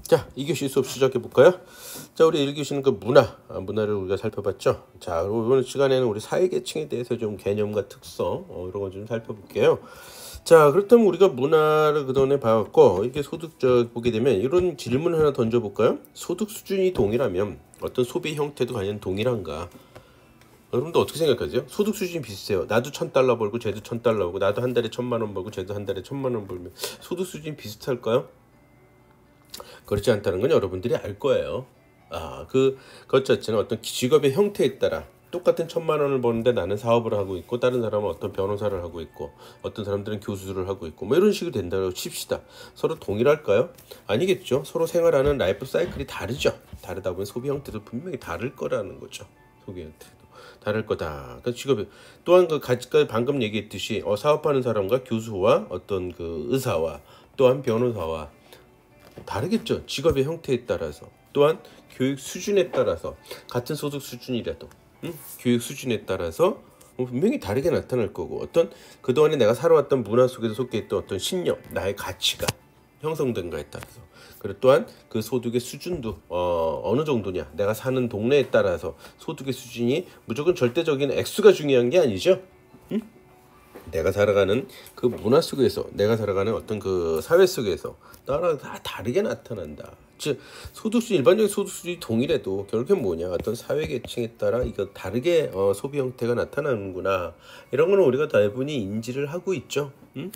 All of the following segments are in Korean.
자, 2교시 수업 시작해 볼까요? 자, 우리 1교시는 그 문화를 우리가 살펴봤죠. 자, 이번 시간에는 우리 사회계층에 대해서 좀 개념과 특성 이런 거 좀 살펴볼게요. 자, 그렇다면 우리가 문화를 그동안에 봐왔고 이렇게 소득적 보게 되면 이런 질문 하나 던져볼까요? 소득 수준이 동일하면 어떤 소비 형태도 과연 동일한가? 여러분도 어떻게 생각하세요? 소득 수준이 비슷해요. 나도 $1,000 벌고 쟤도 $1,000 벌고 나도 한 달에 1,000만 원 벌고 쟤도 한 달에 1,000만 원 벌면 소득 수준이 비슷할까요? 그렇지 않다는 건 여러분들이 알 거예요. 그것 자체는 어떤 직업의 형태에 따라 똑같은 1,000만 원을 버는데 나는 사업을 하고 있고 다른 사람은 어떤 변호사를 하고 있고 어떤 사람들은 교수를 하고 있고 뭐 이런 식으로 된다고 칩시다. 서로 동일할까요? 아니겠죠. 서로 생활하는 라이프 사이클이 다르죠. 다르다 보면 소비 형태도 분명히 다를 거라는 거죠. 소비 형태도 다를 거다. 그 직업이 또한 방금 얘기했듯이 사업하는 사람과 교수와 어떤 그 의사와 또한 변호사와 다르겠죠. 직업의 형태에 따라서 또한 교육 수준에 따라서 같은 소득 수준이라도 교육 수준에 따라서 분명히 다르게 나타날 거고 어떤 그동안에 내가 살아왔던 문화 속에서 속해있던 어떤 신념, 나의 가치가 형성된가에 따라서 그리고 또한 그 소득의 수준도 어느 정도냐 내가 사는 동네에 따라서 소득의 수준이 무조건 절대적인 액수가 중요한 게 아니죠. 내가 살아가는 그 문화 속에서 내가 살아가는 어떤 그 사회 속에서 따라 다 다르게 나타난다. 즉 일반적인 소득 수준이 동일해도 결국엔 뭐냐 어떤 사회 계층에 따라 이거 다르게 소비 형태가 나타나는구나. 이런 거는 우리가 대부분이 인지를 하고 있죠.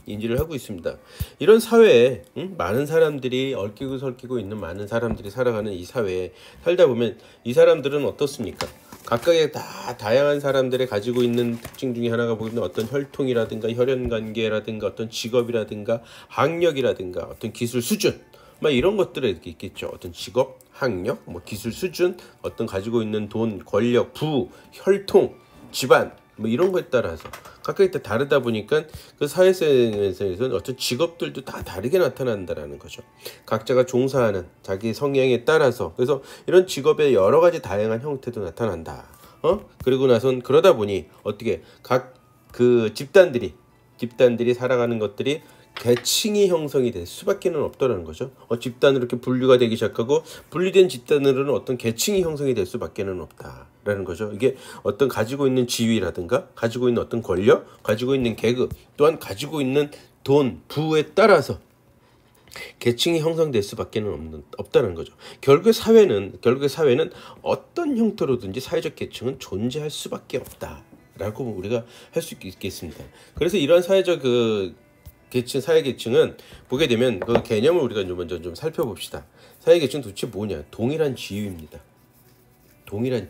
인지를 하고 있습니다. 이런 사회에 많은 사람들이 얽히고 설키고 있는 많은 사람들이 살아가는 이 사회에 살다 보면 이 사람들은 어떻습니까? 각각의 다양한 사람들이 가지고 있는 특징 중에 하나가 보이면 어떤 혈통이라든가 혈연관계라든가 어떤 직업이라든가 학력이라든가 어떤 기술 수준 막 이런 것들이 있겠죠. 어떤 직업, 학력, 뭐 기술 수준, 어떤 가지고 있는 돈, 권력, 부, 혈통, 집안 뭐 이런 거에 따라서 각각이 다 다르다 보니까 그 사회생에서는 어떤 직업들도 다 다르게 나타난다라는 거죠. 각자가 종사하는 자기 성향에 따라서 그래서 이런 직업의 여러 가지 다양한 형태도 나타난다. 그리고 나선 그러다 보니 어떻게 각 그 집단들이 살아가는 것들이 계층이 형성이 될 수밖에는 없다는 거죠. 집단으로 이렇게 분류가 되기 시작하고 분리된 집단으로는 어떤 계층이 형성이 될 수밖에는 없다라는 거죠. 이게 어떤 가지고 있는 지위라든가 가지고 있는 어떤 권력, 가지고 있는 계급, 또한 가지고 있는 돈, 부에 따라서 계층이 형성될 수밖에는 없다는 거죠. 결국에 사회는 어떤 형태로든지 사회적 계층은 존재할 수밖에 없다라고 우리가 할 수 있겠습니다. 그래서 이런 사회적 사회 계층은 보게 되면 그 개념을 우리가 먼저 좀 살펴봅시다. 사회 계층 도대체 뭐냐? 동일한 지위입니다. 동일한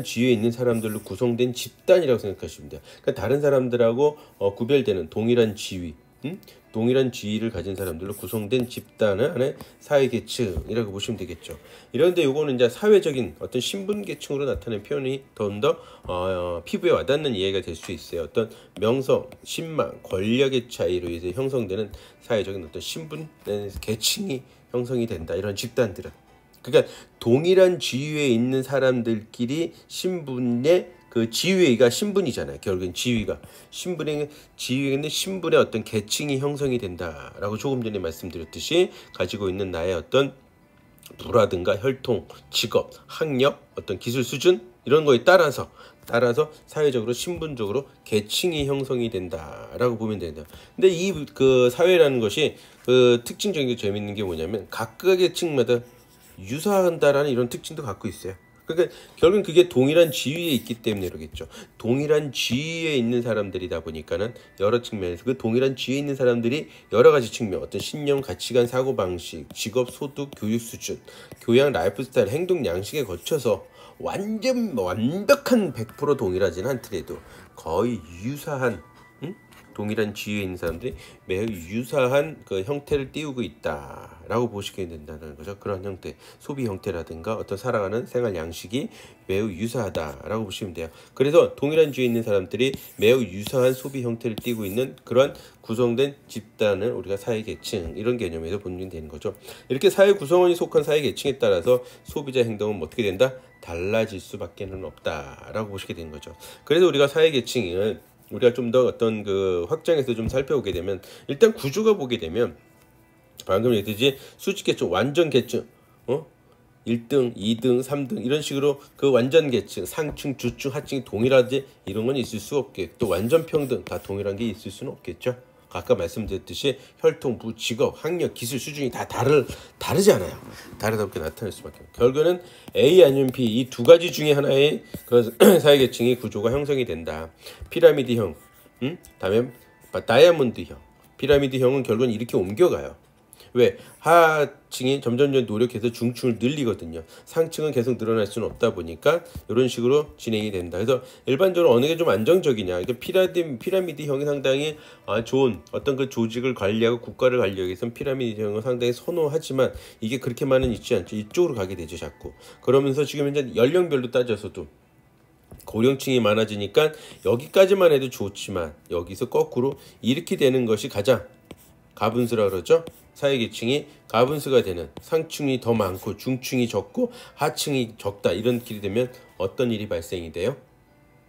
지위에 있는 사람들로 구성된 집단이라고 생각하시면 돼요. 그러니까 다른 사람들하고 구별되는 동일한 지위, 동일한 지위를 가진 사람들로 구성된 집단을 안에 사회계층이라고 보시면 되겠죠. 이런데 요거는 이제 사회적인 어떤 신분계층으로 나타낸 표현이 더 피부에 와닿는 이해가 될 수 있어요. 어떤 명성, 신망, 권력의 차이로 인해서 형성되는 사회적인 어떤 신분, 계층이 형성이 된다. 이런 집단들은. 그러니까 동일한 지위에 있는 사람들끼리 신분의 그 지위가 신분이잖아요. 결국엔 신분의 어떤 계층이 형성이 된다라고 조금 전에 말씀드렸듯이 가지고 있는 나의 어떤 부라든가 혈통, 직업, 학력, 어떤 기술 수준 이런 거에 따라서 사회적으로 신분적으로 계층이 형성이 된다라고 보면 된다. 근데 이 그 사회라는 것이 그 특징적인 게 재밌는 게 뭐냐면 각각의 층마다 유사한다라는 이런 특징도 갖고 있어요. 그러니까 결국은 그게 동일한 지위에 있기 때문에 그러겠죠. 동일한 지위에 있는 사람들이다 보니까는 여러 측면에서 그 동일한 지위에 있는 사람들이 여러 가지 측면, 어떤 신념, 가치관, 사고방식, 직업, 소득, 교육 수준, 교양, 라이프 스타일, 행동, 양식에 거쳐서 완벽한 100% 동일하지는 않더라도 거의 유사한 동일한 지위에 있는 사람들이 매우 유사한 그 형태를 띄우고 있다라고 보시게 된다는 거죠. 그런 형태, 소비 형태라든가 어떤 살아가는 생활 양식이 매우 유사하다라고 보시면 돼요. 그래서 동일한 지위에 있는 사람들이 매우 유사한 소비 형태를 띄고 있는 그런 구성된 집단을 우리가 사회계층 이런 개념에서 보면 되는 거죠. 이렇게 사회 구성원이 속한 사회계층에 따라서 소비자 행동은 어떻게 된다? 달라질 수밖에는 없다라고 보시게 되는 거죠. 그래서 우리가 사회계층을 우리가 좀 더 어떤 그 확장해서 좀 살펴보게 되면 일단 구조가 보게 되면 방금 얘기했듯이 수직 계층, 완전 계층, 1등, 2등, 3등 이런 식으로 그 완전 계층, 상층, 주층, 하층이 동일하지 이런 건 있을 수 없겠고, 또 완전 평등 다 동일한 게 있을 수는 없겠죠. 아까 말씀드렸듯이 혈통, 부, 직업, 학력, 기술 수준이 다 다르잖아요. 다르다 보게 나타날 수밖에 없고, 결과는 A 아니면 B 이 두 가지 중에 하나의 그 사회계층의 구조가 형성이 된다. 피라미드형, 다음에 다이아몬드형. 피라미드형은 결국은 이렇게 옮겨가요. 왜? 하층이 점점 노력해서 중층을 늘리거든요. 상층은 계속 늘어날 수는 없다 보니까 이런 식으로 진행이 된다. 그래서 일반적으로 어느 게 좀 안정적이냐, 피라미드형이 상당히 좋은 어떤 그 조직을 관리하고 국가를 관리하기 위해서는 피라미드형을 상당히 선호하지만 이게 그렇게만은 있지 않죠. 이쪽으로 가게 되죠, 자꾸. 그러면서 지금 현재 연령별로 따져서도 고령층이 많아지니까 여기까지만 해도 좋지만 여기서 거꾸로 이렇게 되는 것이 가장 가분수라 그러죠. 사회계층이 가분수가 되는, 상층이 더 많고 중층이 적고 하층이 적다, 이런 길이 되면 어떤 일이 발생이 돼요?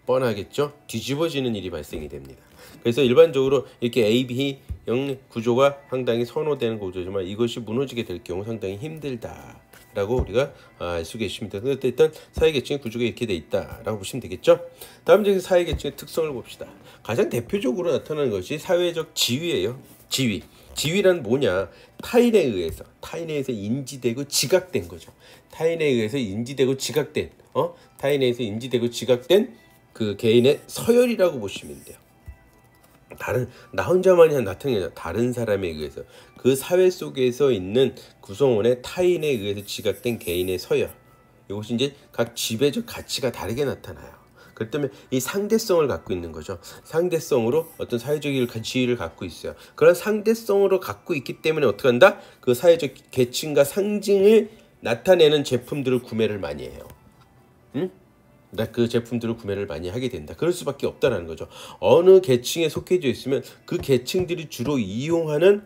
뻔하겠죠. 뒤집어지는 일이 발생이 됩니다. 그래서 일반적으로 이렇게 AB형 구조가 상당히 선호되는 구조지만 이것이 무너지게 될 경우 상당히 힘들다 라고 우리가 알 수 계십니다. 그래서 일단 사회계층의 구조가 이렇게 돼 있다라고 보시면 되겠죠. 다음 이제 사회계층의 특성을 봅시다. 가장 대표적으로 나타나는 것이 사회적 지위예요. 지위란 뭐냐? 타인에 의해서 인지되고 지각된 거죠. 타인에 의해서 인지되고 지각된, 그 개인의 서열이라고 보시면 돼요. 나 혼자만이 나타나는 게 아니라 다른 사람에 의해서, 그 사회 속에서 있는 구성원의 타인에 의해서 지각된 개인의 서열. 이것이 이제 각 지배적 가치가 다르게 나타나요. 그렇기 때문에 이 상대성을 갖고 있는 거죠. 상대성으로 어떤 사회적 지위를 갖고 있어요. 그런 상대성으로 갖고 있기 때문에 어떻게 한다? 그 사회적 계층과 상징을 나타내는 제품들을 구매를 많이 해요. 그 제품들을 구매를 많이 하게 된다. 그럴 수밖에 없다는 거죠. 어느 계층에 속해져 있으면 그 계층들이 주로 이용하는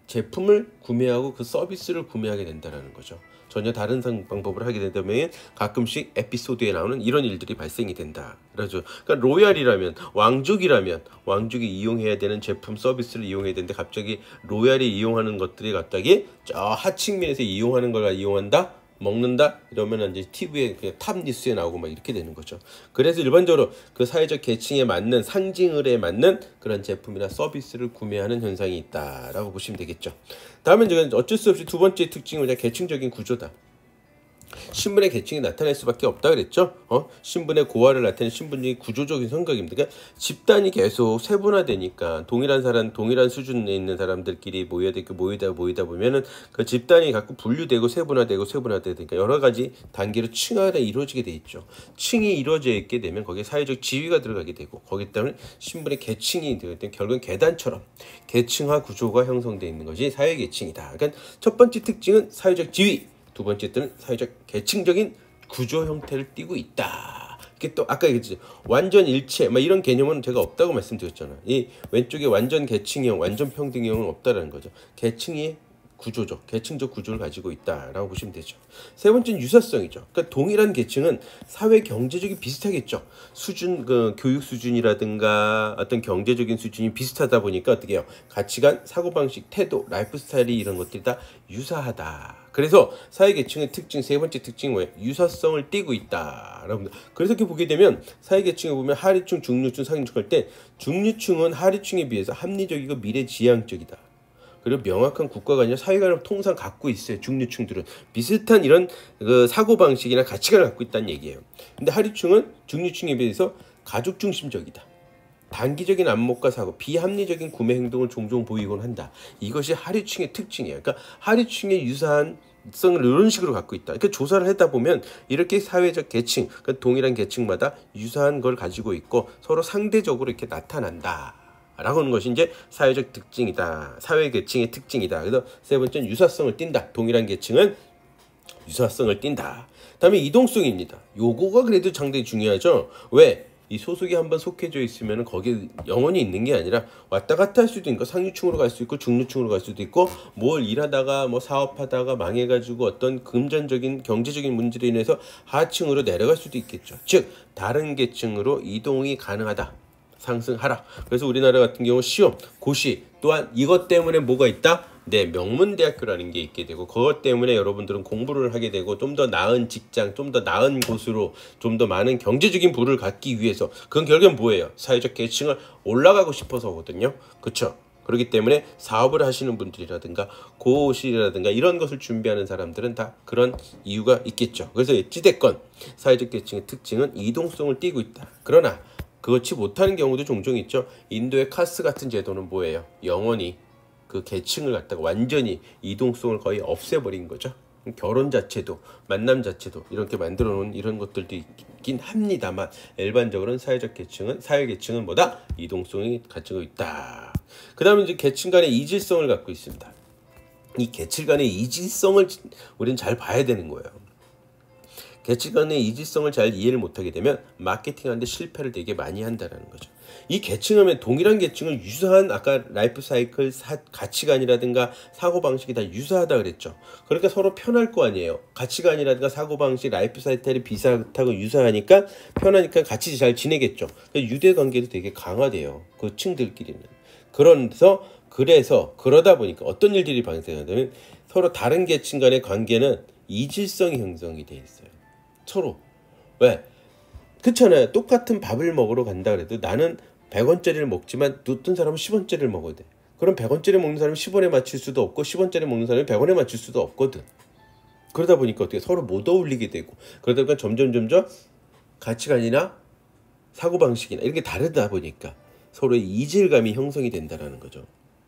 제품을 구매하고 그 서비스를 구매하게 된다는 거죠. 전혀 다른 방법을 하게 된다면 가끔씩 에피소드에 나오는 이런 일들이 발생이 된다. 그렇죠. 그러니까 로얄이라면, 왕족이 이용해야 되는 제품 서비스를 이용해야 되는데 갑자기 로얄이 이용하는 것들이 갑자기 저 하층민에서 이용하는 걸 이용한다? 먹는다? 이러면 이제 TV에 그냥 탑 뉴스에 나오고 막 이렇게 되는 거죠. 그래서 일반적으로 그 사회적 계층에 맞는, 상징을에 맞는 그런 제품이나 서비스를 구매하는 현상이 있다라고 보시면 되겠죠. 다음은 이제 어쩔 수 없이 두 번째 특징은 그냥 계층적인 구조다. 신분의 계층이 나타날 수밖에 없다 그랬죠. 신분의 고하를 나타내는 신분적인 구조적인 성격입니다. 그러니까 집단이 계속 세분화되니까 동일한 수준에 있는 사람들끼리 모이다 보면은 그 집단이 갖고 분류되고 세분화되니까 여러 가지 단계로 층화가 이루어지게 돼 있죠. 층이 이루어져 있게 되면 거기에 사회적 지위가 들어가게 되고, 거기 때문에 신분의 계층이 되기 때문에 결국은 계단처럼 계층화 구조가 형성되어 있는 것이 사회계층이다. 그러니까 첫 번째 특징은 사회적 지위, 두 번째 때는 사회적 계층적인 구조 형태를 띠고 있다. 이게 또 아까 얘기했지, 완전 일체 이런 개념은 제가 없다고 말씀드렸잖아요. 이 왼쪽에 완전 계층형, 완전 평등형은 없다라는 거죠. 계층이 계층적 구조를 가지고 있다라고 보시면 되죠. 세 번째는 유사성이죠. 그러니까 동일한 계층은 사회 경제적이 비슷하겠죠. 그 교육 수준이라든가 어떤 경제적인 수준이 비슷하다 보니까 어떻게 해요? 가치관, 사고방식, 태도, 라이프 스타일이 이런 것들이 다 유사하다. 그래서 사회계층의 특징, 세 번째 특징은 뭐예요? 유사성을 띠고 있다. 그래서 이렇게 보게 되면 사회계층에 보면 하류층, 중류층, 상류층 할 때 중류층은 하류층에 비해서 합리적이고 미래지향적이다. 그리고 명확한 국가관이나 사회관을 통상 갖고 있어요. 중류층들은 비슷한 이런 그 사고방식이나 가치관을 갖고 있다는 얘기예요. 근데 하류층은 중류층에 비해서 가족 중심적이다. 단기적인 안목과 사고, 비합리적인 구매 행동을 종종 보이곤 한다. 이것이 하류층의 특징이에요. 그러니까 하류층의 유사한 성을 이런 식으로 갖고 있다. 그러니까 조사를 하다 보면 이렇게 사회적 계층, 그러니까 동일한 계층마다 유사한 걸 가지고 있고 서로 상대적으로 이렇게 나타난다. 라고 하는 것이 이제 사회적 특징이다. 사회 계층의 특징이다. 그래서 세 번째는 유사성을 띈다. 동일한 계층은 유사성을 띈다. 다음에 이동성입니다. 요거가 그래도 상당히 중요하죠. 왜? 이 소속이 한번 속해져 있으면 거기에 영원히 있는 게 아니라 왔다 갔다 할 수도 있고, 상류층으로 갈 수 있고 중류층으로 갈 수도 있고, 뭘 일하다가 사업하다가 망해가지고 어떤 금전적인 경제적인 문제로 인해서 하층으로 내려갈 수도 있겠죠. 즉 다른 계층으로 이동이 가능하다. 상승하라. 그래서 우리나라 같은 경우 시험, 고시 또한 이것 때문에 뭐가 있다? 내 명문대학교라는 게 있게 되고 그것 때문에 여러분들은 공부를 하게 되고 좀 더 나은 직장, 좀 더 나은 곳으로 좀 더 많은 경제적인 부를 갖기 위해서 그건 결국엔 뭐예요? 사회적 계층을 올라가고 싶어서거든요. 그쵸? 그렇기 때문에 사업을 하시는 분들이라든가 고시라든가 이런 것을 준비하는 사람들은 다 그런 이유가 있겠죠. 그래서 어찌됐건 사회적 계층의 특징은 이동성을 띠고 있다. 그러나 그렇지 못하는 경우도 종종 있죠. 인도의 카스 같은 제도는 뭐예요? 영원히 그 계층을 갖다가 완전히 이동성을 거의 없애버린 거죠. 결혼 자체도 만남 자체도 이렇게 만들어 놓은 이런 것들도 있긴 합니다만 일반적으로는 사회 계층은 뭐다? 이동성이 가지고 있다. 그 다음에 이제 계층 간의 이질성을 갖고 있습니다. 이 계층 간의 이질성을 우리는 잘 봐야 되는 거예요. 계층 간의 이질성을 잘 이해를 못하게 되면 마케팅하는데 실패를 되게 많이 한다는 거죠. 이 계층하면 동일한 계층은 유사한 아까 라이프 사이클 가치관이라든가 사고방식이 다 유사하다 그랬죠. 그러니까 서로 편할 거 아니에요. 가치관이라든가 사고방식 라이프 사이클이 비슷하고 유사하니까 편하니까 같이 잘 지내겠죠. 그러니까 유대관계도 되게 강화돼요. 그 층들끼리는. 그래서 그러다 보니까 어떤 일들이 발생하냐면 서로 다른 계층 간의 관계는 이질성이 형성이 돼 있어요. 서로. 왜? 그렇잖아요. 똑같은 밥을 먹으러 간다 그래도 나는 100원짜리를 먹지만 어떤 사람은 10원짜리를 먹어야 돼. 그럼 100원짜리 먹는 사람이 10원에 맞출 수도 없고 10원짜리 먹는 사람이 100원에 맞출 수도 없거든. 그러다 보니까 어떻게 서로 못 어울리게 되고 그러다 보니까 점점 가치관이나 사고방식이나 이렇게 다르다 보니까 서로의 이질감이 형성이 된다는 거죠.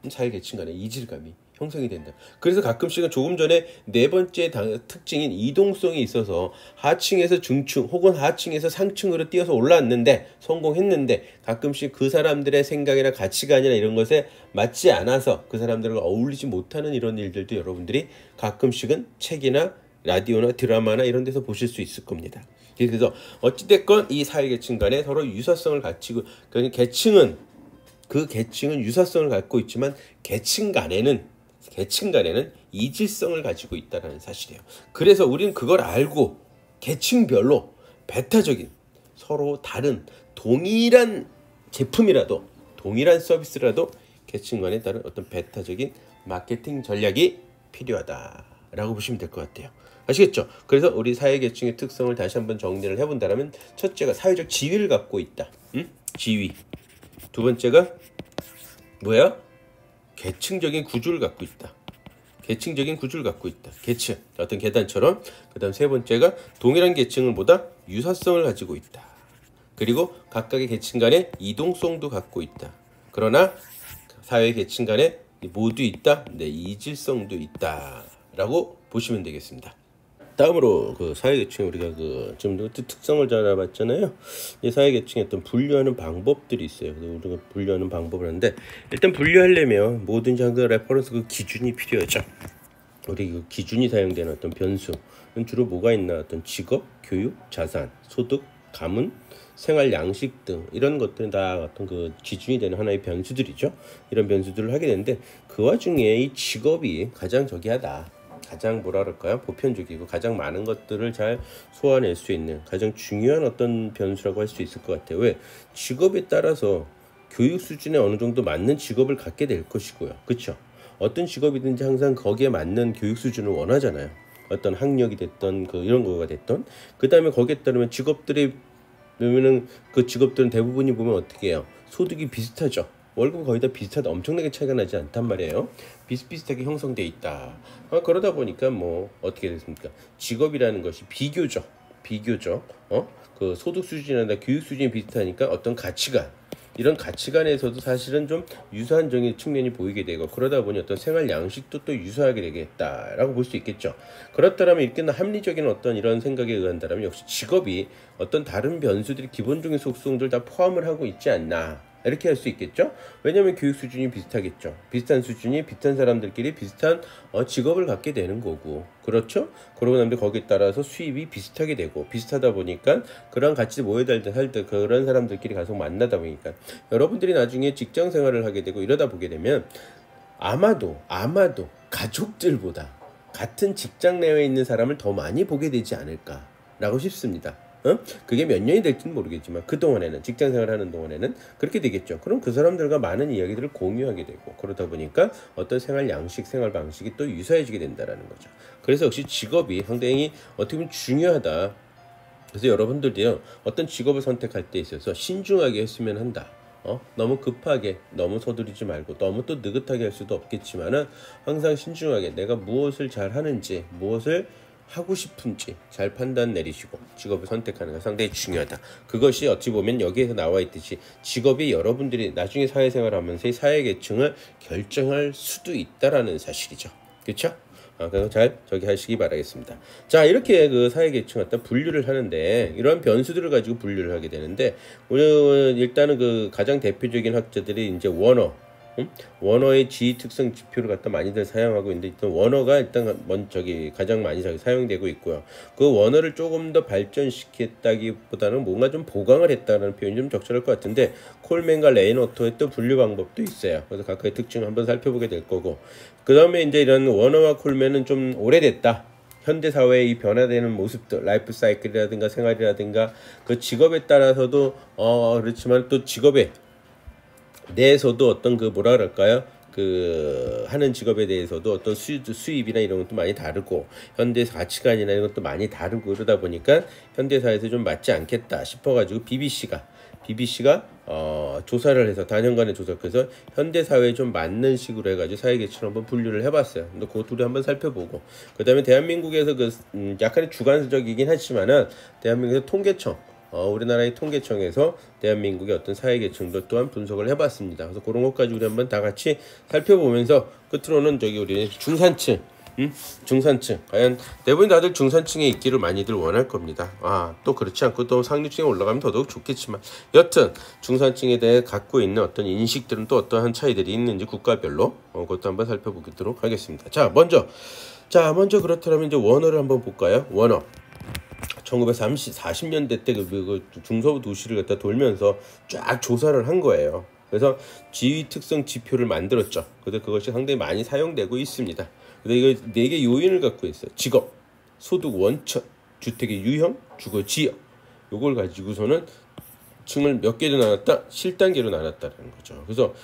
사회계층 간의 이질감이 형성이 된다. 그래서 가끔씩은 조금 전에 네 번째 특징인 이동성이 있어서 하층에서 중층 혹은 하층에서 상층으로 뛰어서 올라왔는데 성공했는데 가끔씩 그 사람들의 생각이나 가치관이나 이런 것에 맞지 않아서 그 사람들과 어울리지 못하는 이런 일들도 여러분들이 가끔씩은 책이나 라디오나 드라마나 이런 데서 보실 수 있을 겁니다. 그래서 어찌됐건 이 사회계층 간에 서로 유사성을 갖추고 그러니까 계층은 유사성을 갖고 있지만 계층 간에는 이질성을 가지고 있다는 사실이에요. 그래서 우리는 그걸 알고 계층별로 배타적인 서로 다른 동일한 제품이라도 동일한 서비스라도 계층 간에 다른 어떤 배타적인 마케팅 전략이 필요하다라고 보시면 될 것 같아요. 아시겠죠? 그래서 우리 사회계층의 특성을 다시 한번 정리를 해본다면 첫째가 사회적 지위를 갖고 있다. 지위. 두 번째가 뭐야? 계층적인 구조를 갖고 있다. 계층, 어떤 계단처럼. 그 다음 세 번째가 동일한 계층을 보다 유사성을 가지고 있다. 그리고 각각의 계층 간의 이동성도 갖고 있다. 그러나 사회 계층 간에 모두 있다. 네, 이질성도 있다. 라고 보시면 되겠습니다. 다음으로 그 사회계층 우리가 좀 특성을 잘 알아봤잖아요. 이 사회계층의 어떤 분류하는 방법들이 있어요. 그래서 우리가 분류하는 방법을 하는데 일단 분류하려면 뭐든지 항상 레퍼런스 그 기준이 필요하죠. 우리 그 기준이 사용되는 어떤 변수는 주로 뭐가 있나? 어떤 직업, 교육, 자산, 소득, 가문, 생활 양식 등 이런 것들은 다 어떤 그 기준이 되는 하나의 변수들이죠. 이런 변수들을 하게 되는데 그 와중에 이 직업이 가장 가장 뭐라 그럴까요? 보편적이고 가장 많은 것들을 잘 소화낼 수 있는 가장 중요한 어떤 변수라고 할 수 있을 것 같아요. 왜? 직업에 따라서 교육 수준에 어느 정도 맞는 직업을 갖게 될 것이고요. 그렇죠? 어떤 직업이든지 항상 거기에 맞는 교육 수준을 원하잖아요. 어떤 학력이 됐던 이런 거가 됐던 그 다음에 거기에 따르면 직업들이 그러면은 그 직업들은 대부분이 보면 어떻게 해요? 소득이 비슷하죠. 월급 거의 다 비슷하다. 엄청나게 차이가 나지 않단 말이에요. 비슷비슷하게 형성돼 있다. 그러다 보니까 뭐 어떻게 됐습니까? 직업이라는 것이 비교적 그 소득 수준이나 교육 수준이 비슷하니까 어떤 가치관 이런 가치관에서도 사실은 좀 유사한 적인 측면이 보이게 되고 그러다 보니 어떤 생활 양식도 또 유사하게 되겠다라고 볼 수 있겠죠. 그렇다면 이렇게 합리적인 어떤 이런 생각에 의한다면 역시 직업이 어떤 다른 변수들이 기본적인 속성들 다 포함을 하고 있지 않나 이렇게 할 수 있겠죠. 왜냐하면 교육 수준이 비슷하겠죠. 비슷한 수준이 비슷한 사람들끼리 비슷한 직업을 갖게 되는 거고 그렇죠. 그러고 나면 거기에 따라서 수입이 비슷하게 되고 비슷하다 보니까 그런 같이 모여 살 때 그런 사람들끼리 가서 만나다 보니까 여러분들이 나중에 직장 생활을 하게 되고 이러다 보게 되면 아마도 가족들보다 같은 직장 내에 있는 사람을 더 많이 보게 되지 않을까라고 싶습니다. 그게 몇 년이 될지는 모르겠지만 그동안에는 직장생활 하는 동안에는 그렇게 되겠죠. 그럼 그 사람들과 많은 이야기들을 공유하게 되고 그러다 보니까 어떤 생활 양식, 생활 방식이 또 유사해지게 된다라는 거죠. 그래서 역시 직업이 상당히 어떻게 보면 중요하다. 그래서 여러분들이요 어떤 직업을 선택할 때 있어서 신중하게 했으면 한다. 너무 급하게 너무 서두르지 말고 너무 또 느긋하게 할 수도 없겠지만은 항상 신중하게 내가 무엇을 잘 하는지 무엇을 하고 싶은지 잘 판단 내리시고 직업을 선택하는 게 상당히 중요하다. 그것이 어찌 보면 여기에서 나와 있듯이 직업이 여러분들이 나중에 사회생활하면서 사회계층을 결정할 수도 있다라는 사실이죠. 그렇죠? 그래서 잘 저기 하시기 바라겠습니다. 자, 이렇게 그 사회계층 갖다 분류를 하는데 이러한 변수들을 가지고 분류를 하게 되는데 오늘 일단은 그 가장 대표적인 학자들이 이제 원어의 지위 특성 지표를 갖다 많이들 사용하고 있는데 일단 원어가 일단 가장 많이 사용되고 있고요. 그 원어를 조금 더 발전시켰다기보다는 뭔가 좀 보강을 했다는 표현이 좀 적절할 것 같은데 콜맨과 레이노터의 또 분류 방법도 있어요. 그래서 각각의 특징을 한번 살펴보게 될 거고 그 다음에 이제 이런 원어와 콜맨은 좀 오래됐다. 현대 사회의 이 변화되는 모습들, 라이프 사이클이라든가 생활이라든가 그 직업에 따라서도 그렇지만 또 직업에 내에서도 어떤 그 뭐라 그럴까요? 그 하는 직업에 대해서도 어떤 수입이나 이런 것도 많이 다르고 현대 가치관이나 이런 것도 많이 다르고 그러다 보니까 현대사에서 좀 맞지 않겠다 싶어가지고 BBC가 조사를 해서 다년간의 조사를 해서 현대사회에 좀 맞는 식으로 해가지고 사회계층을 한번 분류를 해봤어요. 근데 그 둘이 한번 살펴보고 그 다음에 대한민국에서 약간의 주관적이긴 하지만은 대한민국에서 통계청 우리나라의 통계청에서 대한민국의 어떤 사회계층도 또한 분석을 해봤습니다. 그래서 그런 것까지 우리 한번 다 같이 살펴보면서 끝으로는 우리 중산층 과연 대부분 다들 중산층에 있기를 많이들 원할 겁니다. 또 그렇지 않고 또 상류층에 올라가면 더더욱 좋겠지만 여튼 중산층에 대해 갖고 있는 어떤 인식들은 또 어떠한 차이들이 있는지 국가별로 그것도 한번 살펴보도록 하겠습니다. 먼저 그렇다면 이제 원어를 한번 볼까요? 원어 1940년대 때 그 중서부 도시를 갖다 돌면서 쫙 조사를 한 거예요. 그래서 지위 특성 지표를 만들었죠. 그래서 그것이 상당히 많이 사용되고 있습니다. 그래서 이거 4개 요인을 갖고 있어요. 직업, 소득 원천, 주택의 유형, 주거 지역. 요걸 가지고서는 층을 몇 개로 나눴다? 실단계로 나눴다는 거죠. 그래서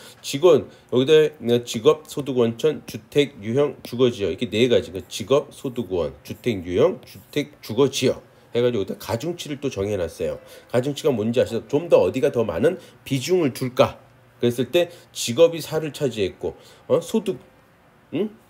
여기다 직업, 소득 원천, 주택, 유형, 주거 지역 이렇게 4가지. 직업, 소득 원, 주택, 유형, 주택, 주거 지역 해가지고 여기다 가중치를 또 정해놨어요. 가중치가 뭔지 아시죠? 좀 더 어디가 더 많은 비중을 둘까? 그랬을 때 직업이 4를 차지했고 소득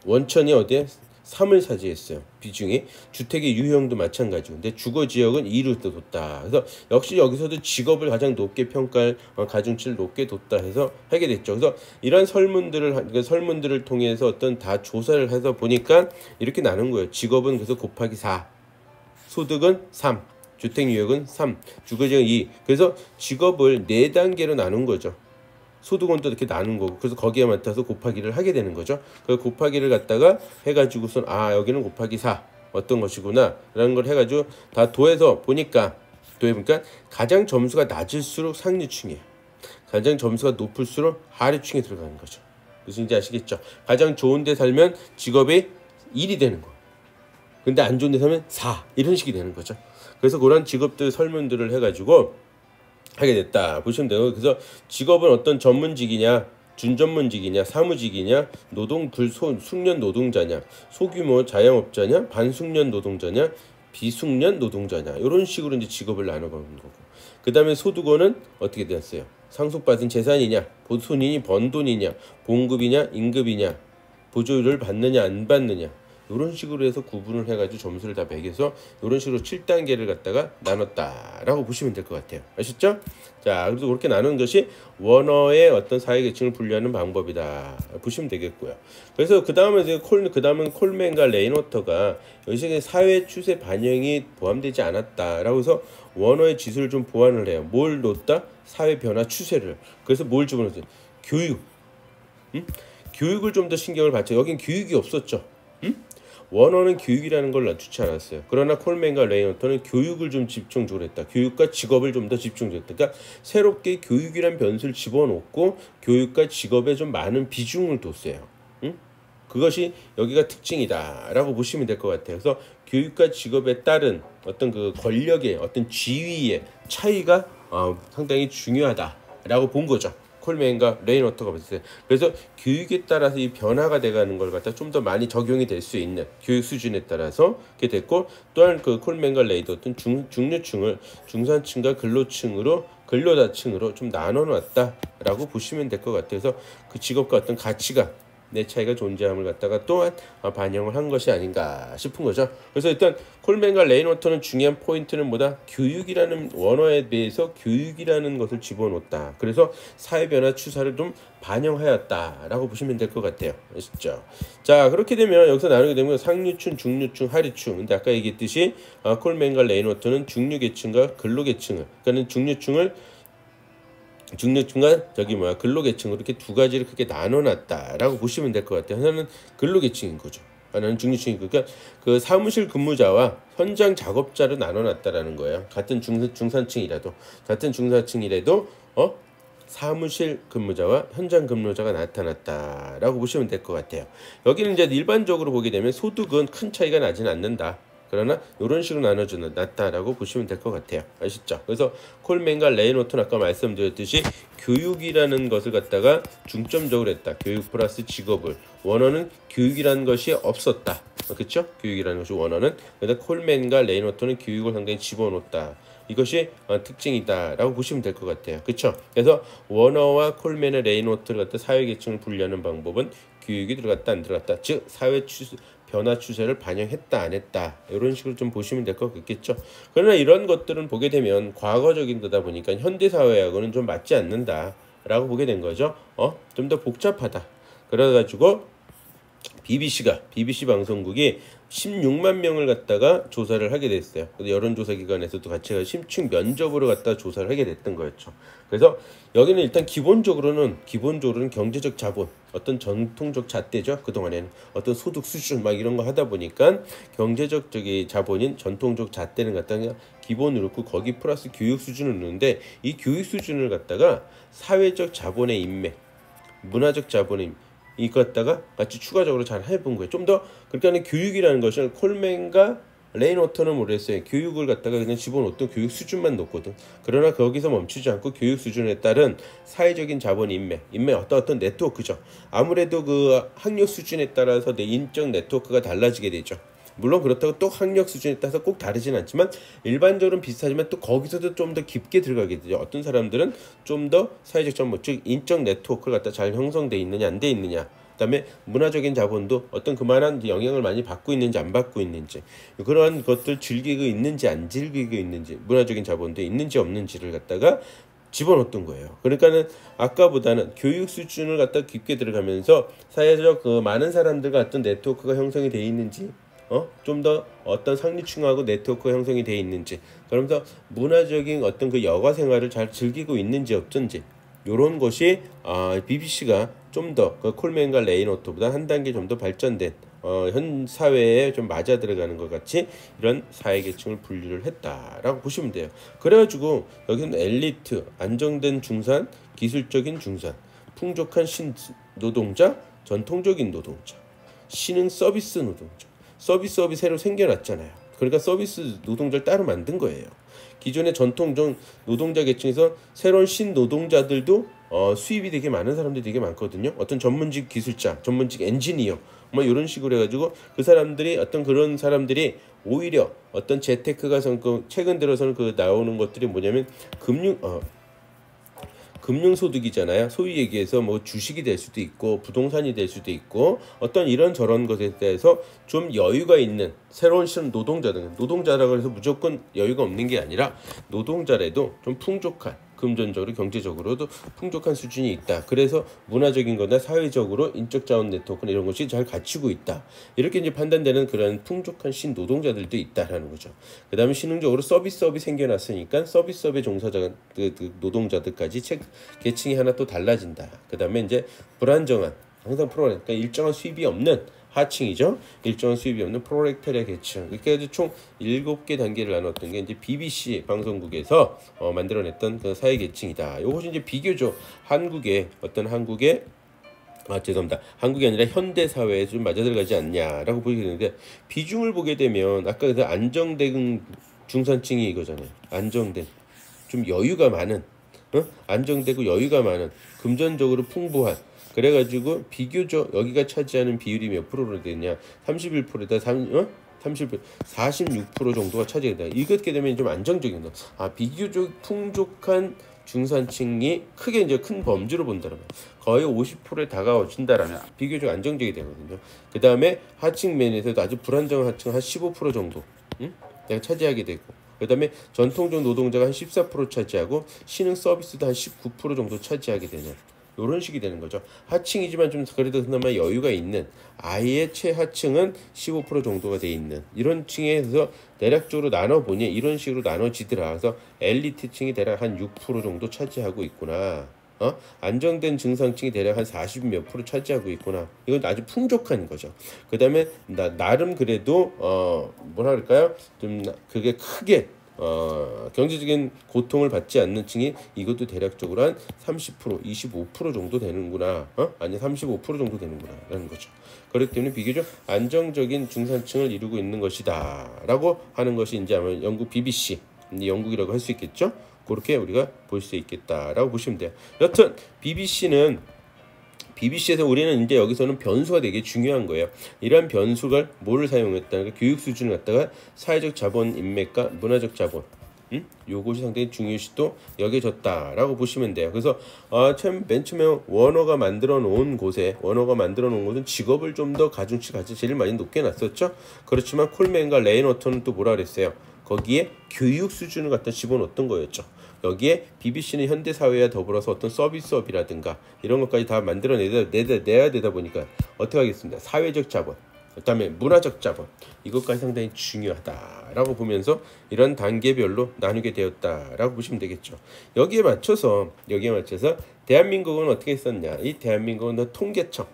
원천이 어디에 3을 차지했어요. 비중이. 주택의 유형도 마찬가지고 근데 주거지역은 2를 뒀다. 그래서 역시 여기서도 직업을 가장 높게 평가할 가중치를 높게 뒀다 해서 하게 됐죠. 그래서 이런 설문들을 통해서 어떤 다 조사를 해서 보니까 이렇게 나눈 거예요. 직업은 그래서 곱하기 4, 소득은 3, 주택 유형은 3, 주거지역은 2. 그래서 직업을 4단계로 나눈 거죠. 소득원도 이렇게 나눈 거고 그래서 거기에 맞춰서 곱하기를 하게 되는 거죠. 그 곱하기를 갖다가 해가지고선 여기는 곱하기 4 어떤 것이구나 라는 걸 해가지고 다 더해서 보니까 가장 점수가 낮을수록 상류층이에요. 가장 점수가 높을수록 하류층에 들어가는 거죠. 무슨지 아시겠죠? 가장 좋은 데 살면 직업이 1이 되는 거. 근데 안 좋은 데 살면 4 이런 식이 되는 거죠. 그래서 그런 직업들 설문들을 해가지고 하게 됐다 보시면 돼요. 그래서 직업은 어떤 전문직이냐, 준전문직이냐, 사무직이냐, 숙련 노동자냐, 소규모 자영업자냐, 반숙련 노동자냐, 비숙련 노동자냐 이런 식으로 이제 직업을 나눠가는 거고 그 다음에 소득원은 어떻게 되었어요? 상속받은 재산이냐, 본인이 번 돈이냐, 봉급이냐, 임금이냐, 보조를 받느냐 안 받느냐 이런 식으로 해서 구분을 해가지고 점수를 다 매겨서 이런 식으로 7단계를 갖다가 나눴다라고 보시면 될 것 같아요. 아셨죠? 그래서 그렇게 나누는 것이 원어의 어떤 사회계층을 분류하는 방법이다 보시면 되겠고요. 그래서 그 다음은 콜맨과 레이노터가 여기서 사회 추세 반영이 포함되지 않았다라고 해서 원어의 지수를 좀 보완을 해요. 뭘 놓다? 사회 변화 추세를. 그래서 뭘 집어넣었어요? 교육. 교육을 좀 더 신경을 받죠. 여긴 교육이 없었죠. 원어는 교육이라는 걸 낮추지 않았어요. 그러나 콜맨과 레이노터는 교육을 좀 집중적으로 했다. 교육과 직업을 좀 더 집중적으로 했다. 그러니까 새롭게 교육이란 변수를 집어넣고 교육과 직업에 좀 많은 비중을 뒀어요. 그것이 여기가 특징이다라고 보시면 될 것 같아요. 그래서 교육과 직업에 따른 어떤 그 권력의 어떤 지위의 차이가 상당히 중요하다라고 본 거죠. 콜맨과 레인워터가 봤을 때. 그래서 교육에 따라서 이 변화가 돼가는 걸 갖다 좀 더 많이 적용이 될 수 있는 교육 수준에 따라서 그렇게 됐고, 또한 그 콜맨과 레인워터는 중류층을 중산층과 근로자층으로 좀 나눠놨다라고 보시면 될 것 같아요. 그래서 그 직업과 어떤 가치가 내 차이가 존재함을 갖다가 또한 반영을 한 것이 아닌가 싶은 거죠. 그래서 일단 콜맨과 레인워터는 중요한 포인트는 뭐다? 교육이라는 원어에 대해서 교육이라는 것을 집어넣었다. 그래서 사회 변화 추세를 좀 반영하였다라고 보시면 될 것 같아요. 아시죠? 자, 그렇게 되면 여기서 나누게 되면 상류층, 중류층, 하류층. 근데 아까 얘기했듯이 콜맨과 레인워터는 중류계층과 근로계층을, 그러니까 중류층과 근로계층으로 이렇게 두 가지를 크게 나눠놨다라고 보시면 될 것 같아요. 하나는 근로계층인 거죠. 하나는 중류층이고, 그러니까 그 사무실 근무자와 현장 작업자로 나눠놨다라는 거예요. 같은 중산층이라도 사무실 근무자와 현장 근무자가 나타났다라고 보시면 될 것 같아요. 여기는 이제 일반적으로 보게 되면 소득은 큰 차이가 나지는 않는다. 그러나 이런 식으로 나눠놨다라고 보시면 될 것 같아요. 아시죠? 그래서 콜맨과 레인워터는 아까 말씀드렸듯이 교육이라는 것을 갖다가 중점적으로 했다. 교육 플러스 직업을. 원어는 교육이라는 것이 없었다. 그렇죠? 교육이라는 것이 원어는. 그런데 콜맨과 레인워터는 교육을 상당히 집어넣었다. 이것이 특징이다라고 보시면 될 것 같아요. 그렇죠? 그래서 워너와 콜맨의 레인워터를 갖다 사회계층을 분류하는 방법은 교육이 들어갔다 안 들어갔다, 즉 사회 변화 추세를 반영했다 안 했다, 이런 식으로 좀 보시면 될 것 같겠죠. 그러나 이런 것들은 보게 되면 과거적인 거다 보니까 현대사회하고는 좀 맞지 않는다라고 보게 된 거죠. 좀 더 복잡하다. 그래가지고 BBC 방송국이 16만 명을 갖다가 조사를 하게 됐어요. 여론조사기관에서도 같이 심층 면접으로 갖다 조사를 하게 됐던 거였죠. 그래서 여기는 일단 기본적으로는 경제적 자본, 어떤 전통적 잣대죠. 그동안에는 어떤 소득 수준 막 이런 거 하다 보니까 경제적 자본인 전통적 잣대는 갖다가 기본으로 넣고 거기 플러스 교육 수준을 넣는데, 이 교육 수준을 갖다가 사회적 자본의 인맥, 문화적 자본의 이거 갖다가 같이 추가적으로 잘 해본 거예요. 좀 더, 그러니까 교육이라는 것을 콜맨과 레인워터는 모르겠어요. 교육을 갖다가 그냥 집어넣었던 교육 수준만 넣거든. 그러나 거기서 멈추지 않고 교육 수준에 따른 사회적인 자본 인맥 어떤 네트워크죠. 아무래도 그 학력 수준에 따라서 내 인적 네트워크가 달라지게 되죠. 물론 그렇다고 또 학력 수준에 따라서 꼭 다르진 않지만 일반적으로는 비슷하지만 또 거기서도 좀 더 깊게 들어가게 되죠. 어떤 사람들은 좀 더 사회적 정보, 즉 인적 네트워크를 갖다 잘 형성돼 있느냐 안 돼 있느냐, 그다음에 문화적인 자본도 어떤 그만한 영향을 많이 받고 있는지 안 받고 있는지, 그러한 것들 즐기고 있는지 안 즐기고 있는지, 문화적인 자본도 있는지 없는지를 갖다가 집어넣었던 거예요. 그러니까는 아까보다는 교육 수준을 갖다 깊게 들어가면서 사회적 그 많은 사람들과 어떤 네트워크가 형성이 돼 있는지, 좀 더 어떤 상류층하고 네트워크 형성이 돼 있는지, 그러면서 문화적인 어떤 그 여가 생활을 잘 즐기고 있는지 어쩐지, 이런 것이 BBC가 좀 더 그 콜맨과 레인워터보다 한 단계 좀 더 발전된 현 사회에 좀 맞아 들어가는 것 같이 이런 사회계층을 분류를 했다라고 보시면 돼요. 그래가지고 여기는 엘리트, 안정된 중산, 기술적인 중산, 풍족한 신노동자, 전통적인 노동자, 신흥 서비스 노동자, 서비스업이 새로 생겨났잖아요. 그러니까 서비스 노동자를 따로 만든 거예요. 기존의 전통적 노동자 계층에서 새로운 신노동자들도 수입이 되게 많은 사람들이 되게 많거든요. 어떤 전문직 기술자, 전문직 엔지니어 뭐 이런 식으로 해가지고 그 사람들이 그런 사람들이 오히려 어떤 재테크가 최근 들어서는 그 나오는 것들이 뭐냐면 금융소득이잖아요. 소위 얘기해서 뭐 주식이 될 수도 있고 부동산이 될 수도 있고 어떤 이런 저런 것에 대해서 좀 여유가 있는 새로운 노동자라고 해서 무조건 여유가 없는 게 아니라 노동자라도 좀 풍족한, 금전적으로 경제적으로도 풍족한 수준이 있다. 그래서 문화적인 거나 사회적으로 인적 자원 네트워크나 이런 것이 잘 갖추고 있다. 이렇게 이제 판단되는 그런 풍족한 신노동자들도 있다라는 거죠. 그다음에 신흥적으로 서비스업이 생겨났으니까 서비스업의 종사자 노동자들까지 계층이 하나 또 달라진다. 그다음에 이제 불안정한, 항상 그러니까 일정한 수입이 없는 하층이죠. 일정한 수입이 없는 프로레타리아 계층. 이렇게 해서 총 7개 단계를 나눴던 게 이제 BBC 방송국에서 만들어냈던 그 사회 계층이다. 이것이 이제 비교적 한국의 죄송합니다. 한국이 아니라 현대 사회에 좀 맞아들어가지 않냐라고 보이는데, 비중을 보게 되면 아까 그 안정된 중산층이 이거잖아요. 안정된, 좀 여유가 많은, 안정되고 여유가 많은, 금전적으로 풍부한, 그래가지고 비교적 여기가 차지하는 비율이 몇 프로로 되냐? 31%다. 46% 정도가 차지된다. 이렇게 되면 좀 안정적인 거. 비교적 풍족한 중산층이 크게 이제 큰 범주로 본다면 거의 50%에 다가와준다라면 비교적 안정적이 되거든요. 그 다음에 하층 면에서도 아주 불안정한 하층 한 15% 정도, 내가 차지하게 되고, 그 다음에 전통적 노동자가 한 14% 차지하고 신흥 서비스도 한 19% 정도 차지하게 되는 이런 식이 되는 거죠. 하층이지만 좀 그래도 그나마 여유가 있는, 아예 최하층은 15% 정도가 돼 있는 이런 층에서 대략적으로 나눠보니 이런 식으로 나눠지더라. 그래서 엘리트층이 대략 한 6% 정도 차지하고 있구나. 안정된 중상층이 대략 한 40 몇 프로 차지하고 있구나. 이건 아주 풍족한 거죠. 그 다음에 나름 그래도 뭐라 그럴까요? 좀 그게 크게 경제적인 고통을 받지 않는 층이 이것도 대략적으로 한 30%, 25% 정도 되는구나. 아니 35% 정도 되는구나 라는 거죠. 그렇기 때문에 비교적 안정적인 중산층을 이루고 있는 것이다 라고 하는 것이 이제 아마 영국 BBC, 영국이라고 할 수 있겠죠. 그렇게 우리가 볼 수 있겠다라고 보시면 돼요. 여튼 BBC에서 우리는 이제 여기서는 변수가 되게 중요한 거예요. 이러한 변수가 뭐를 사용했다는 가 교육 수준을 갖다가 사회적 자본 인맥과 문화적 자본, 요것이 상당히 중요시도 여겨졌다라고 보시면 돼요. 그래서 참 맨 처음에 원어가 만들어 놓은 것은 직업을 좀 더 가중치 제일 많이 높게 놨었죠. 그렇지만 콜맨과 레이너턴은 또 뭐라 그랬어요? 거기에 교육 수준을 갖다 집어넣었던 거였죠. 여기에 BBC는 현대사회와 더불어서 어떤 서비스업이라든가 이런 것까지 다 만들어내야 되다 보니까 어떻게 하겠습니다. 사회적 자본, 그 다음에 문화적 자본, 이것까지 상당히 중요하다라고 보면서 이런 단계별로 나누게 되었다라고 보시면 되겠죠. 여기에 맞춰서 대한민국은 어떻게 했었냐. 이 대한민국은 통계청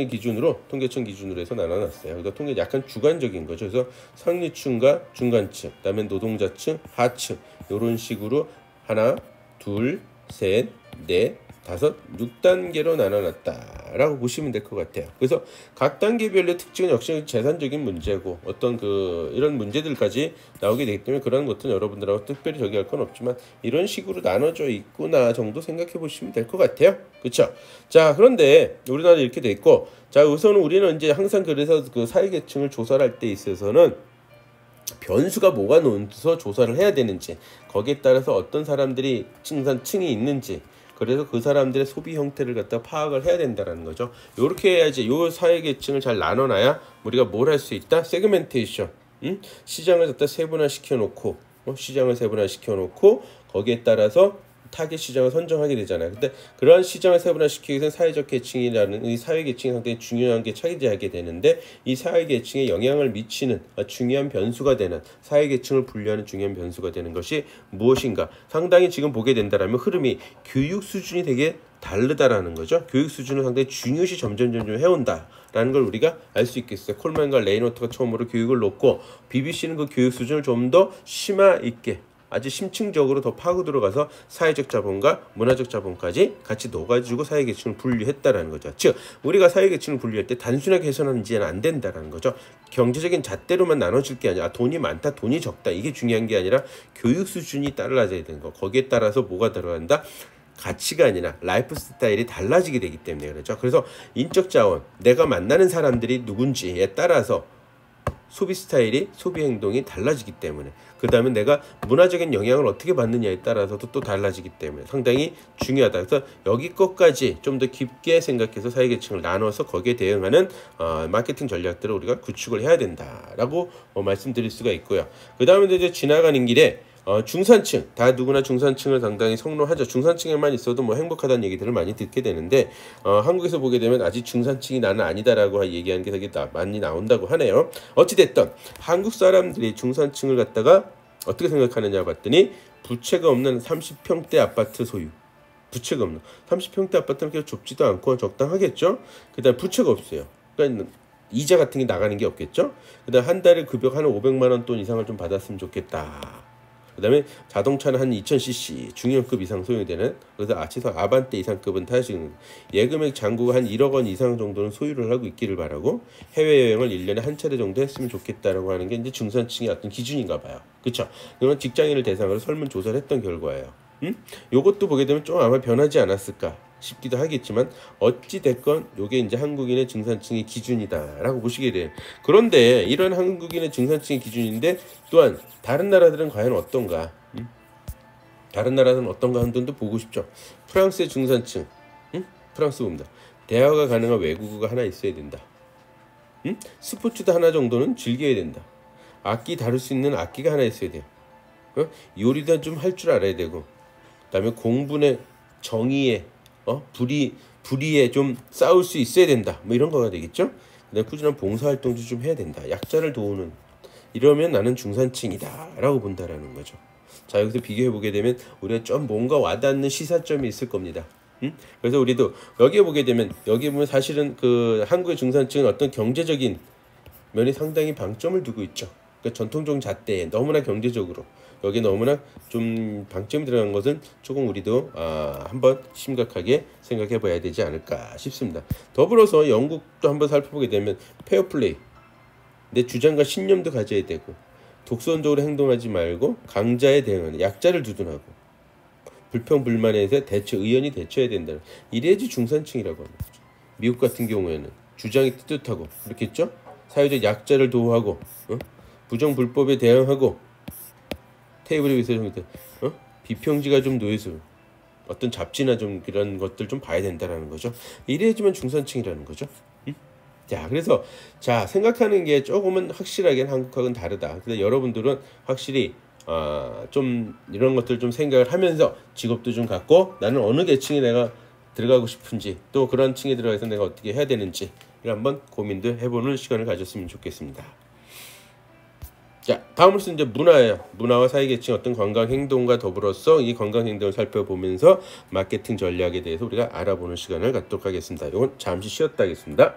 기준으로 해서 나눠놨어요. 그러니까 통계 약간 주관적인 거죠. 그래서 상류층과 중간층, 그다음에 노동자층, 하층 이런 식으로 하나, 둘, 셋, 넷, 다섯, 6단계로 나눠놨다라고 보시면 될 것 같아요. 그래서 각 단계별의 특징은 역시 재산적인 문제고 어떤 이런 문제들까지 나오게 되기 때문에 그런 것들은 여러분들하고 특별히 저기할 건 없지만 이런 식으로 나눠져 있구나 정도 생각해 보시면 될 것 같아요. 그렇죠? 자, 그런데 우리나라 이렇게 돼 있고, 자, 우선은 우리는 이제 항상 그래서 그 사회계층을 조사를 할 때 있어서는 변수가 뭐가 넣어서 조사를 해야 되는지, 거기에 따라서 어떤 사람들이 층이 있는지, 그래서 그 사람들의 소비 형태를 갖다 파악을 해야 된다는 거죠. 이렇게 해야지 요 사회계층을 잘 나눠놔야 우리가 뭘 할 수 있다? 세그멘테이션, 시장을 갖다 세분화시켜 놓고 거기에 따라서 타겟 시장을 선정하게 되잖아요. 근데 그러한 시장을 세분화시키기 위해서 사회적 계층이라는 이 사회계층이 상당히 중요한 게 차지하게 되는데, 이 사회계층에 영향을 미치는 중요한 변수가 되는, 사회계층을 분류하는 중요한 변수가 되는 것이 무엇인가. 상당히 지금 보게 된다라면 흐름이 교육 수준이 되게 다르다라는 거죠. 교육 수준을 상당히 중요시 점점 해온다라는 걸 우리가 알 수 있겠어요. 콜맨과 레이노트가 처음으로 교육을 놓고 BBC는 그 교육 수준을 좀 더 심화 있게 아주 심층적으로 더 파고 들어가서 사회적 자본과 문화적 자본까지 같이 넣어가지고 사회계층을 분류했다라는 거죠. 즉 우리가 사회계층을 분류할 때 단순하게 해서는 안 된다라는 거죠. 경제적인 잣대로만 나눠질 게 아니라 돈이 많다, 돈이 적다, 이게 중요한 게 아니라 교육 수준이 달라져야 되는 거. 거기에 따라서 뭐가 들어간다? 가치관이나 라이프 스타일이 달라지게 되기 때문에 그렇죠. 그래서 인적 자원, 내가 만나는 사람들이 누군지에 따라서 소비 스타일이, 소비 행동이 달라지기 때문에, 그 다음에 내가 문화적인 영향을 어떻게 받느냐에 따라서도 또 달라지기 때문에 상당히 중요하다. 그래서 여기 것까지 좀 더 깊게 생각해서 사회계층을 나눠서 거기에 대응하는 마케팅 전략들을 우리가 구축을 해야 된다라고 말씀드릴 수가 있고요. 그 다음에 이제 지나가는 길에 중산층, 다 누구나 중산층을 상당히 선호하죠. 중산층에만 있어도 뭐 행복하다는 얘기들을 많이 듣게 되는데, 한국에서 보게 되면 아직 중산층이 나는 아니다라고 얘기하는 게 되게 많이 나온다고 하네요. 어찌됐든 한국 사람들이 중산층을 갖다가 어떻게 생각하느냐 봤더니, 부채가 없는 30평대 아파트 소유, 부채가 없는 30평대 아파트는 그렇게 좁지도 않고 적당하겠죠. 그 다음 부채가 없어요. 그러니까 이자 같은 게 나가는 게 없겠죠. 그 다음 한 달에 급여 한 500만 원 돈 이상을 좀 받았으면 좋겠다. 그다음에 자동차는 한 2000cc 중형급 이상 소유되는, 그래서 최소 아반떼 이상급은 타시는, 예금액 잔고가 한 1억 원 이상 정도는 소유를 하고 있기를 바라고, 해외여행을 1년에 한 차례 정도 했으면 좋겠다라고 하는 게 이제 중산층의 어떤 기준인가 봐요. 그쵸? 그건 직장인을 대상으로 설문조사를 했던 결과예요. 요것도 보게 되면 좀 아마 변하지 않았을까 싶기도 하겠지만, 어찌 됐건 요게 이제 한국인의 중산층의 기준이다라고 보시게 돼요. 그런데 이런 한국인의 중산층의 기준인데 또한 다른 나라들은 과연 어떤가? 다른 나라는 어떤가 하는 분도 보고 싶죠. 프랑스의 중산층, 프랑스 봅니다. 대화가 가능한 외국어가 하나 있어야 된다. 스포츠도 하나 정도는 즐겨야 된다. 악기 다룰 수 있는 악기가 하나 있어야 돼요. 요리도 좀 할 줄 알아야 되고, 그다음에 공분의 정의에 불의에 좀 싸울 수 있어야 된다. 뭐 이런 거가 되겠죠. 그다음에 꾸준한 봉사활동도 좀 해야 된다. 약자를 도우는, 이러면 나는 중산층이다라고 본다라는 거죠. 자, 여기서 비교해 보게 되면 우리가 좀 뭔가 와닿는 시사점이 있을 겁니다. 그래서 우리도 여기에 보게 되면, 여기 보면 사실은 그 한국의 중산층은 어떤 경제적인 면이 상당히 방점을 두고 있죠. 그러니까 전통적인 잣대에 너무나 경제적으로 여기 너무나 좀 방점이 들어간 것은 조금 우리도 한번 심각하게 생각해 봐야 되지 않을까 싶습니다. 더불어서 영국도 한번 살펴보게 되면 페어플레이, 내 주장과 신념도 가져야 되고, 독선적으로 행동하지 말고 강자에 대응하는, 약자를 두둔하고, 불평불만에 대해서 의연히 대처해야 된다는, 이래야지 중산층이라고 하는 거죠. 미국 같은 경우에는 주장이 떳떳하고 그렇겠죠. 사회적 약자를 도우하고, 부정불법에 대응하고, 테이블에 위에서 비평지가 좀 놓여서 어떤 잡지나 좀 그런 것들 좀 봐야 된다라는 거죠. 이래야지만 중산층이라는 거죠. 자, 그래서 자, 생각하는 게 조금은 확실하게 한국하고는 다르다. 근데 여러분들은 확실히 좀 이런 것들 좀 생각을 하면서 직업도 좀 갖고, 나는 어느 계층에 내가 들어가고 싶은지, 또 그런 층에 들어가서 내가 어떻게 해야 되는지 이걸 한번 고민도 해보는 시간을 가졌으면 좋겠습니다. 자, 다음으로서 이제 문화예요. 문화와 사회계층 어떤 관광 행동과 더불어서 이 관광 행동을 살펴보면서 마케팅 전략에 대해서 우리가 알아보는 시간을 갖도록 하겠습니다. 이건 잠시 쉬었다 하겠습니다.